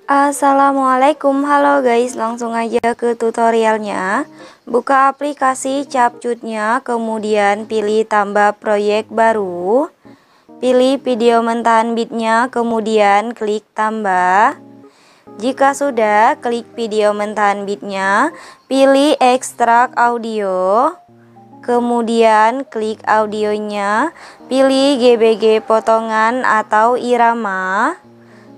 Assalamualaikum, halo guys, langsung aja ke tutorialnya. Buka aplikasi Capcutnya, kemudian pilih tambah proyek baru, pilih video mentahan bitnya, kemudian klik tambah. Jika sudah, klik video mentahan bitnya, pilih ekstrak audio, kemudian klik audionya, pilih GBG potongan atau irama.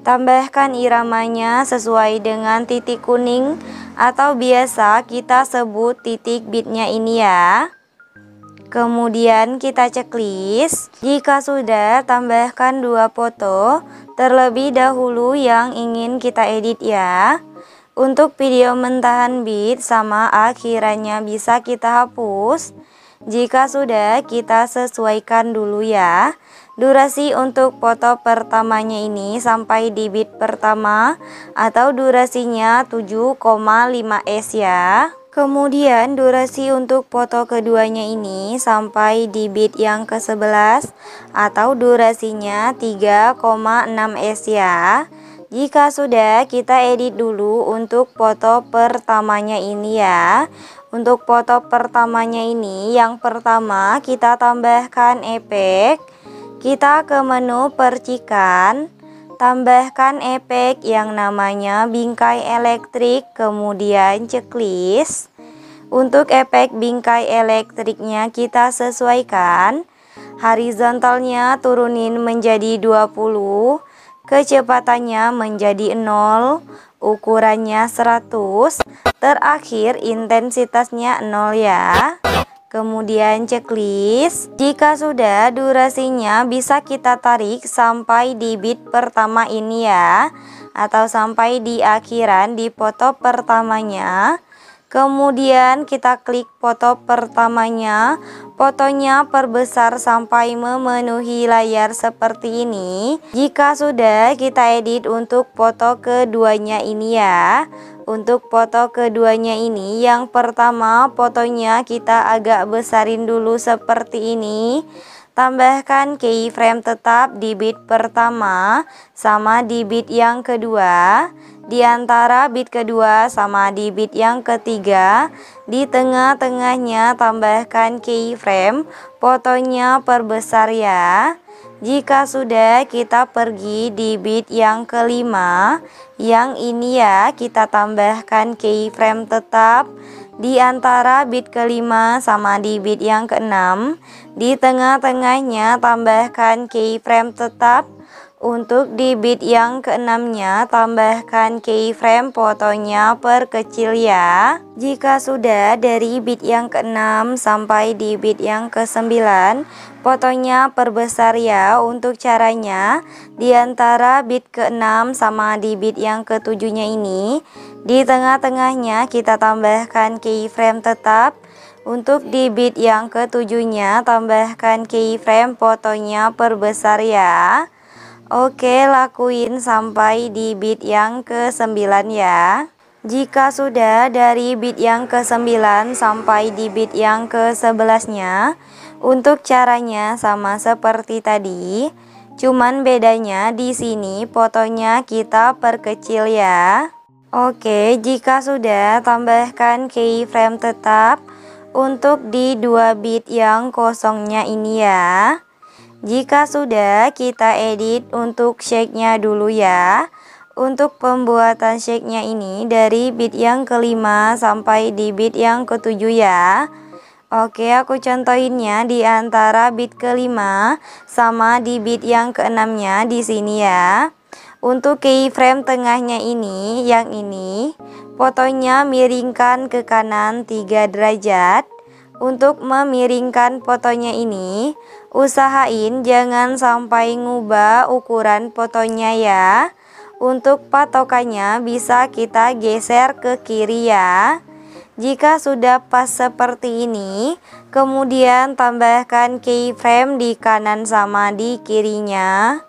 Tambahkan iramanya sesuai dengan titik kuning atau biasa kita sebut titik bitnya ini ya. Kemudian kita checklist. Jika sudah, tambahkan 2 foto terlebih dahulu yang ingin kita edit ya. Untuk video mentahan bit sama akhirannya bisa kita hapus. Jika sudah, kita sesuaikan dulu ya. Durasi untuk foto pertamanya ini sampai di bit pertama atau durasinya 7,5 s ya. Kemudian durasi untuk foto keduanya ini sampai di bit yang ke-11 atau durasinya 3,6 s ya. Jika sudah, kita edit dulu untuk foto pertamanya ini ya. Untuk foto pertamanya ini, yang pertama kita tambahkan efek. Kita ke menu percikan, tambahkan efek yang namanya bingkai elektrik, kemudian checklist. Untuk efek bingkai elektriknya kita sesuaikan. Horizontalnya turunin menjadi 20, kecepatannya menjadi 0, ukurannya 100, terakhir intensitasnya 0 ya. Kemudian checklist. Jika sudah, durasinya bisa kita tarik sampai di bit pertama ini ya, atau sampai di akhiran di foto pertamanya. Kemudian kita klik foto pertamanya, fotonya perbesar sampai memenuhi layar seperti ini. Jika sudah, kita edit untuk foto keduanya ini ya. Untuk foto keduanya ini, yang pertama fotonya kita agak besarin dulu seperti ini. Tambahkan keyframe tetap di bit pertama sama di bit yang kedua. Di antara bit kedua sama di bit yang ketiga, di tengah-tengahnya tambahkan keyframe, fotonya perbesar ya. Jika sudah, kita pergi di bit yang kelima. Yang ini ya, kita tambahkan keyframe tetap di antara bit kelima sama di bit yang keenam. Di tengah-tengahnya tambahkan keyframe tetap. Untuk di bit yang keenamnya tambahkan keyframe, fotonya perkecil ya. Jika sudah, dari bit yang keenam sampai di bit yang ke-9, fotonya perbesar ya. Untuk caranya, di antara bit ke-6 sama di bit yang ke-7-nya ini, di tengah-tengahnya kita tambahkan keyframe tetap. Untuk di bit yang ke-7-nya tambahkan keyframe, fotonya perbesar ya. Oke, lakuin sampai di bit yang ke-9 ya. Jika sudah, dari bit yang ke-9 sampai di bit yang ke-11-nya, untuk caranya sama seperti tadi. Cuman bedanya di sini fotonya kita perkecil ya. Oke, jika sudah, tambahkan keyframe tetap untuk di 2 bit yang kosongnya ini ya. Jika sudah, kita edit untuk shake-nya dulu ya. Untuk pembuatan shake-nya ini dari bit yang kelima sampai di bit yang ke-7 ya. Oke, aku contohinnya di antara bit kelima sama di bit yang keenamnya di sini ya. Untuk keyframe tengahnya ini, yang ini, fotonya miringkan ke kanan 3 derajat. Untuk memiringkan fotonya ini, usahain jangan sampai ngubah ukuran fotonya ya. Untuk patokannya bisa kita geser ke kiri ya. Jika sudah pas seperti ini, kemudian tambahkan keyframe di kanan sama di kirinya.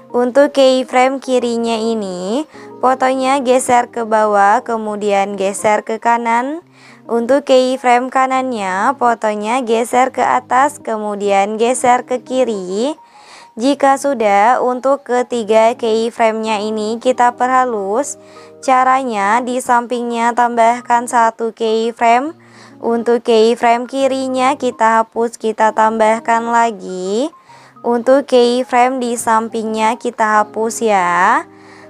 Untuk keyframe kirinya ini, fotonya geser ke bawah, kemudian geser ke kanan. Untuk keyframe kanannya, fotonya geser ke atas, kemudian geser ke kiri. Jika sudah, untuk ketiga keyframe-nya ini kita perhalus. Caranya, di sampingnya tambahkan satu keyframe. Untuk keyframe kirinya kita hapus, kita tambahkan lagi. Untuk keyframe di sampingnya kita hapus ya.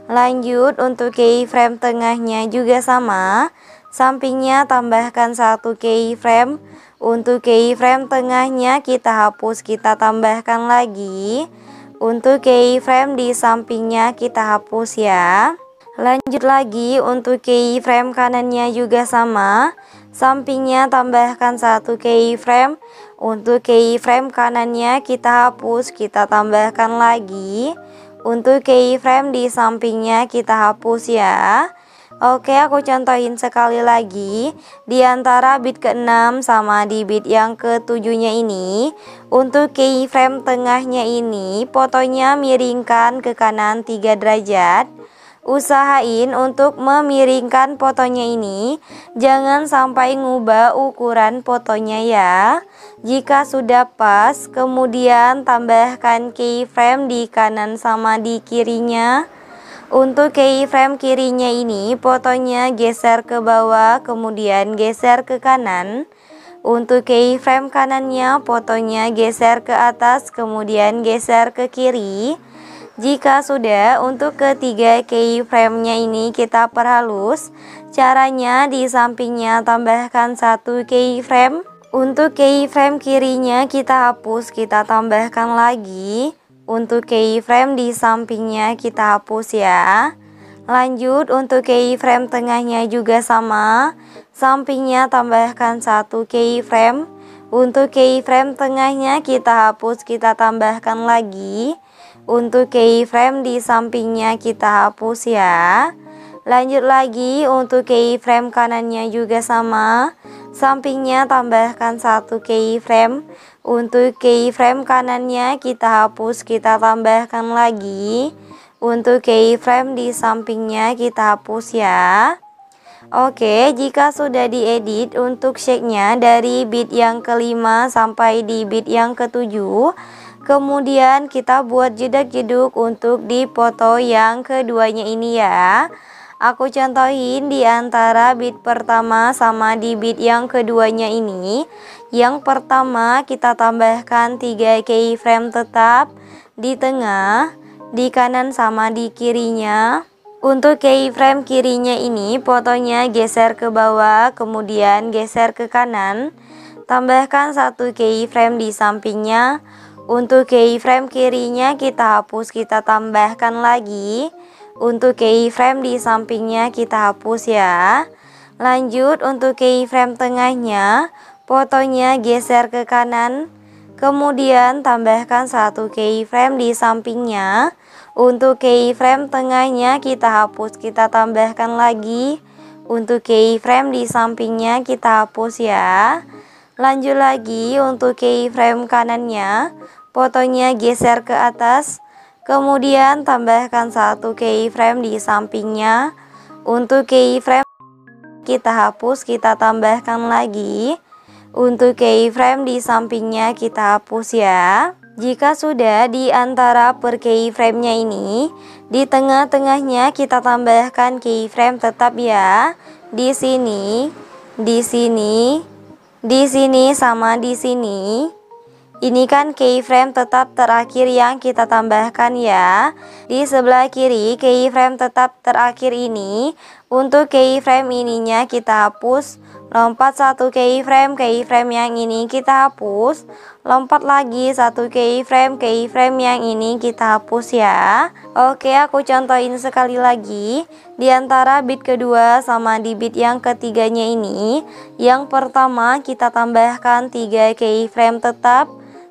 Lanjut untuk keyframe tengahnya juga sama. Sampingnya tambahkan satu keyframe. Untuk keyframe tengahnya kita hapus, kita tambahkan lagi. Untuk keyframe di sampingnya kita hapus ya. Lanjut lagi untuk keyframe kanannya juga sama. Sampingnya tambahkan satu keyframe. Untuk keyframe kanannya kita hapus, kita tambahkan lagi. Untuk keyframe di sampingnya kita hapus ya. Oke, aku contohin sekali lagi. Di antara bit ke-6 sama di bit yang ke-7-nya ini, untuk keyframe tengahnya ini, fotonya miringkan ke kanan 3 derajat. Usahain untuk memiringkan fotonya ini, jangan sampai ngubah ukuran fotonya ya. Jika sudah pas, kemudian tambahkan keyframe di kanan sama di kirinya. Untuk keyframe kirinya ini, fotonya geser ke bawah, kemudian geser ke kanan. Untuk keyframe kanannya, fotonya geser ke atas, kemudian geser ke kiri. Jika sudah, untuk ketiga keyframe-nya ini kita perhalus. Caranya, di sampingnya tambahkan satu keyframe. Untuk keyframe kirinya kita hapus, kita tambahkan lagi. Untuk keyframe di sampingnya kita hapus ya. Lanjut untuk keyframe tengahnya juga sama. Sampingnya tambahkan satu keyframe. Untuk keyframe tengahnya kita hapus, kita tambahkan lagi. Untuk keyframe di sampingnya kita hapus ya. Lanjut lagi untuk keyframe kanannya juga sama. Sampingnya tambahkan satu keyframe. Untuk keyframe kanannya kita hapus, kita tambahkan lagi. Untuk keyframe di sampingnya kita hapus ya. Oke, jika sudah diedit untuk shape-nya dari bit yang ke-5 sampai di bit yang ke-7, kemudian kita buat jedak-jeduk untuk di foto yang keduanya ini ya. Aku contohin di antara bit pertama sama di bit yang keduanya ini. Yang pertama kita tambahkan 3 keyframe tetap di tengah, di kanan sama di kirinya. Untuk keyframe kirinya ini fotonya geser ke bawah, kemudian geser ke kanan. Tambahkan satu keyframe di sampingnya. Untuk keyframe kirinya kita hapus, kita tambahkan lagi. Untuk keyframe di sampingnya kita hapus ya. Lanjut untuk keyframe tengahnya, fotonya geser ke kanan. Kemudian tambahkan satu keyframe di sampingnya. Untuk keyframe tengahnya kita hapus, kita tambahkan lagi. Untuk keyframe di sampingnya kita hapus ya. Lanjut lagi untuk keyframe kanannya, fotonya geser ke atas. Kemudian tambahkan satu keyframe di sampingnya. Untuk keyframe kita hapus, kita tambahkan lagi. Untuk keyframe di sampingnya kita hapus ya. Jika sudah di antara per keyframe-nya ini, di tengah-tengahnya kita tambahkan keyframe tetap ya. Di sini, di sini, di sini sama di sini. Ini kan keyframe tetap terakhir yang kita tambahkan ya. Di sebelah kiri keyframe tetap terakhir ini. Untuk keyframe ininya kita hapus. Lompat satu keyframe yang ini kita hapus. Lompat lagi satu keyframe yang ini kita hapus ya. Oke, aku contohin sekali lagi. Di antara bit kedua sama di bit yang ketiganya ini, yang pertama kita tambahkan 3 keyframe tetap.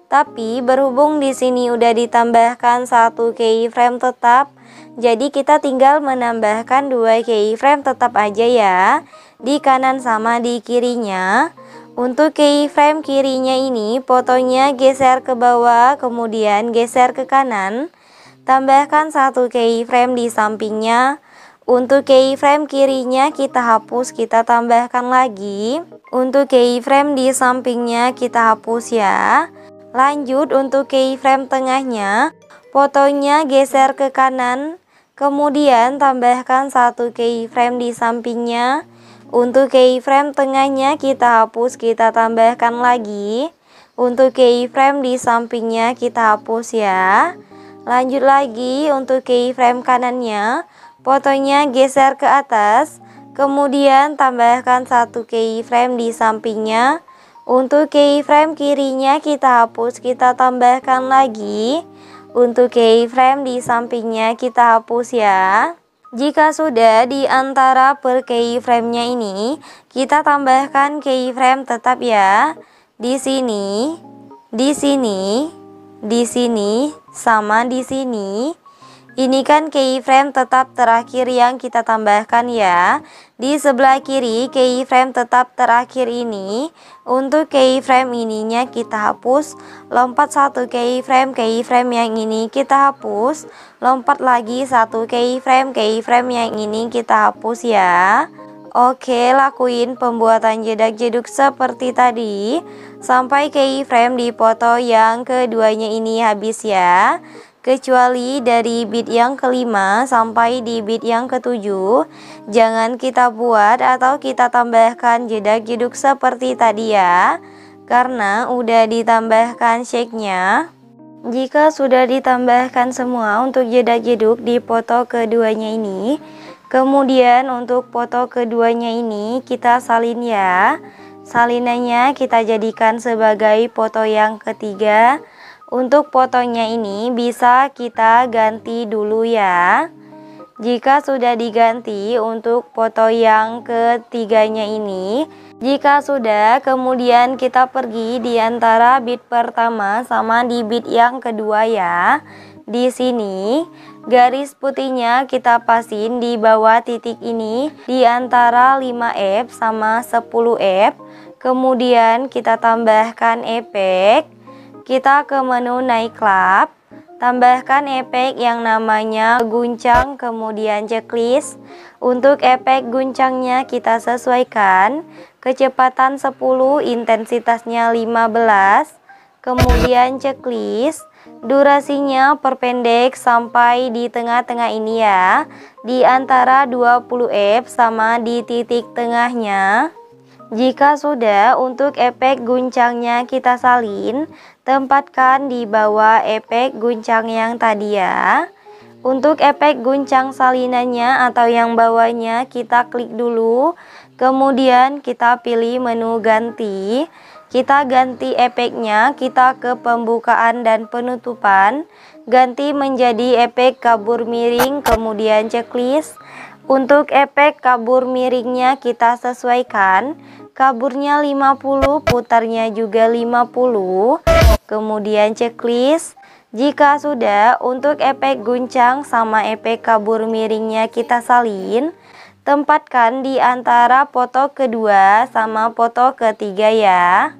Tapi berhubung di sini udah ditambahkan satu keyframe tetap, jadi kita tinggal menambahkan 2 keyframe tetap aja ya. di kanan sama di kirinya. Untuk keyframe kirinya ini, fotonya geser ke bawah, kemudian geser ke kanan. Tambahkan satu keyframe di sampingnya. Untuk keyframe kirinya kita hapus, kita tambahkan lagi. Untuk keyframe di sampingnya kita hapus ya. Lanjut untuk keyframe tengahnya, fotonya geser ke kanan. Kemudian tambahkan satu keyframe di sampingnya. Untuk keyframe tengahnya kita hapus, kita tambahkan lagi. Untuk keyframe di sampingnya kita hapus ya. Lanjut lagi untuk keyframe kanannya, fotonya geser ke atas. Kemudian tambahkan satu keyframe di sampingnya. Untuk keyframe kirinya kita hapus, kita tambahkan lagi. Untuk keyframe di sampingnya kita hapus ya. Jika sudah di antara per keyframe-nya ini, kita tambahkan keyframe tetap ya. Di sini, di sini, di sini, sama di sini. Ini kan keyframe tetap terakhir yang kita tambahkan ya. Di sebelah kiri keyframe tetap terakhir ini. Untuk keyframe ininya kita hapus. Lompat satu keyframe yang ini kita hapus. Lompat lagi satu keyframe yang ini kita hapus ya. Oke, lakuin pembuatan jedak-jeduk seperti tadi sampai keyframe di foto yang keduanya ini habis ya. Kecuali dari bit yang kelima sampai di bit yang ketujuh, jangan kita buat atau kita tambahkan jedak-jeduk seperti tadi ya, karena udah ditambahkan shake-nya. Jika sudah ditambahkan semua untuk jedak-jeduk di foto keduanya ini, kemudian untuk foto keduanya ini kita salin ya. Salinannya kita jadikan sebagai foto yang ketiga. Untuk fotonya ini bisa kita ganti dulu ya. Jika sudah diganti untuk foto yang ketiganya ini, jika sudah, kemudian kita pergi di antara bit pertama sama di bit yang kedua ya. Di sini garis putihnya kita pasin di bawah titik ini di antara 5F sama 10F. Kemudian kita tambahkan efek. Kita ke menu nightclub, tambahkan efek yang namanya guncang, kemudian checklist. Untuk efek guncangnya kita sesuaikan, kecepatan 10, intensitasnya 15. Kemudian checklist, durasinya perpendek sampai di tengah-tengah ini ya, di antara 20F sama di titik tengahnya. Jika sudah, untuk efek guncangnya kita salin, tempatkan di bawah efek guncang yang tadi ya. Untuk efek guncang salinannya atau yang bawahnya kita klik dulu, kemudian kita pilih menu ganti. Kita ganti efeknya, kita ke pembukaan dan penutupan, ganti menjadi efek kabur miring, kemudian checklist. Untuk efek kabur miringnya kita sesuaikan, kaburnya 50, putarnya juga 50. Kemudian checklist. Jika sudah, untuk efek guncang sama efek kabur miringnya kita salin, tempatkan di antara foto kedua sama foto ketiga ya.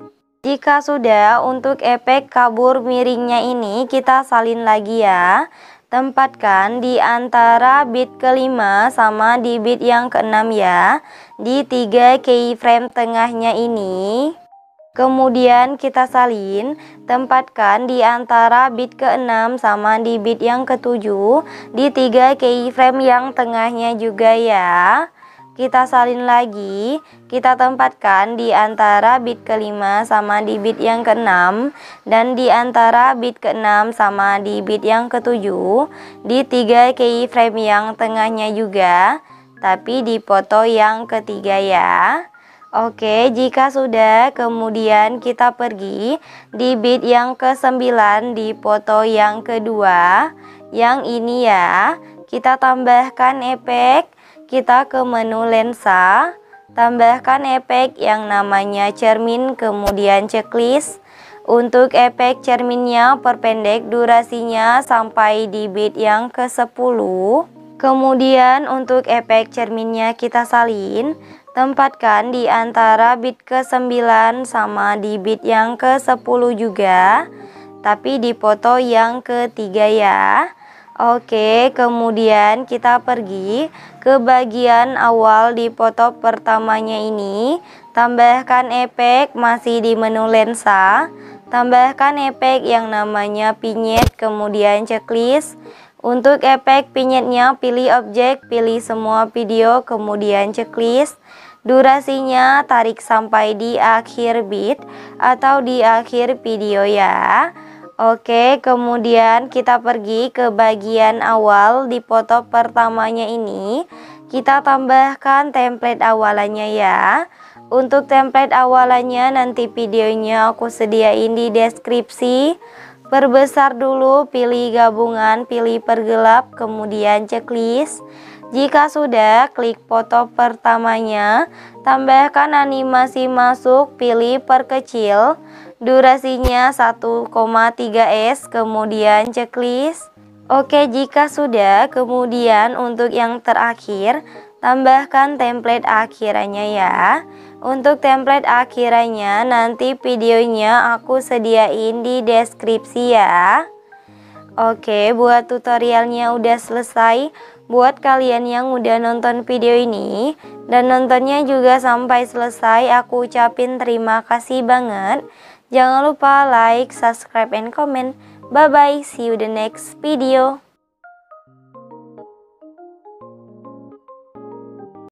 Jika sudah, untuk efek kabur miringnya ini kita salin lagi ya. Tempatkan di antara bit kelima sama di bit yang keenam ya, di 3 keyframe tengahnya ini. Kemudian kita salin, tempatkan di antara bit ke-6 sama di bit yang ke-7, di 3 keyframe yang tengahnya juga ya. Kita salin lagi, kita tempatkan di antara bit ke-5 sama di bit yang ke-6, dan di antara bit ke-6 sama di bit yang ke-7, di 3 keyframe yang tengahnya juga, tapi di foto yang ketiga ya. Oke, jika sudah, kemudian kita pergi di bit yang ke-9 di foto yang kedua, yang ini ya. Kita tambahkan efek. Kita ke menu lensa, tambahkan efek yang namanya cermin, kemudian checklist. Untuk efek cerminnya perpendek durasinya sampai di bit yang ke-10. Kemudian untuk efek cerminnya kita salin, tempatkan di antara bit ke-9 sama di bit yang ke-10 juga, tapi di foto yang ketiga ya. Oke, kemudian kita pergi ke bagian awal di foto pertamanya ini. Tambahkan efek masih di menu lensa. Tambahkan efek yang namanya vignette, kemudian checklist. Untuk efek vignette-nya pilih objek, pilih semua video, kemudian checklist. Durasinya tarik sampai di akhir bit atau di akhir video ya. Oke, kemudian kita pergi ke bagian awal di foto pertamanya ini. Kita tambahkan template awalannya ya. Untuk template awalannya nanti videonya aku sediain di deskripsi. Perbesar dulu, pilih gabungan, pilih pergelap, kemudian checklist. Jika sudah, klik foto pertamanya, tambahkan animasi masuk, pilih perkecil. Durasinya 1,3s, kemudian checklist. Oke, jika sudah, kemudian untuk yang terakhir, tambahkan template akhirannya ya. Untuk template akhirannya nanti videonya aku sediain di deskripsi ya. Oke, buat tutorialnya udah selesai. Buat kalian yang udah nonton video ini dan nontonnya juga sampai selesai, aku ucapin terima kasih banget. Jangan lupa like, subscribe, and comment. Bye bye, see you the next video.